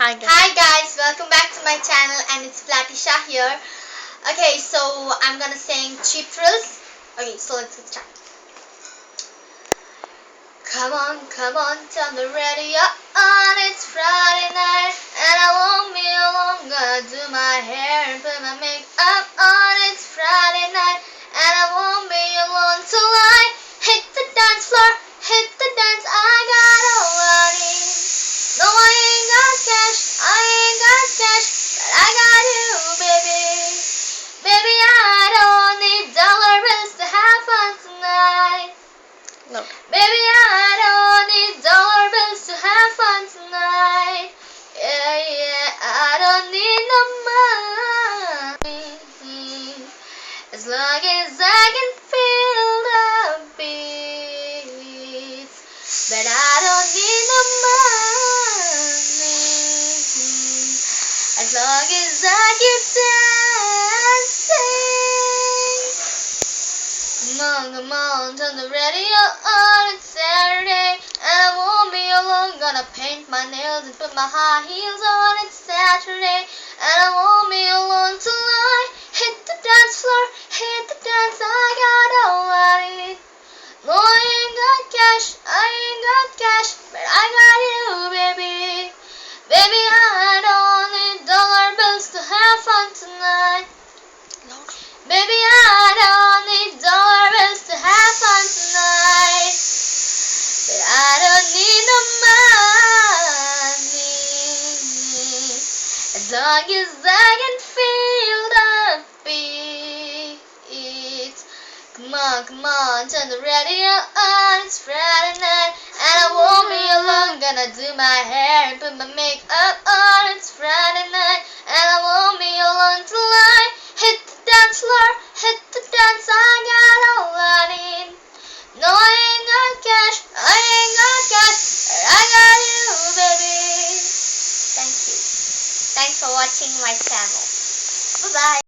Hi guys, welcome back to my channel and it's Platisha here. Okay, so I'm gonna sing Cheap Thrills. Okay, so let's get started. Come on, turn the radio on. It's Friday night and I won't be alone. Gonna do my hair and put my makeup on. It's Friday night and I won't be alone till I hit the dance floor, hit the dance. I got all I need. No, I ain't got cash, but I got you, baby. Baby, I don't need dollar bills to have fun tonight. No. Baby, I don't need dollar bills to have fun tonight. Yeah, I don't need no money. As long as I can feel the beats. But I don't need no money. As long as I keep dancing. Come on, turn the radio on. It's Saturday and I won't be alone. Gonna paint my nails and put my high heels on. It's Saturday and I won't be alone till I hit the dance floor, hit the dance. I got all I need. No, I ain't got cash, but I got you, baby. Baby, I don't need dollar bills to have fun tonight. No. Baby, I don't need dollar bills to have fun tonight. But I don't need no money. As long as I can feel the beat. Come on, turn the radio on. It's Friday night and I won't be alone. Gonna do my hair and put my makeup on. It's Friday night and I won't be alone till I hit the dance floor, hit the dance. I got all I need. No, I ain't got cash, but I got you, baby. Thank you. Thanks for watching my channel. Bye-bye.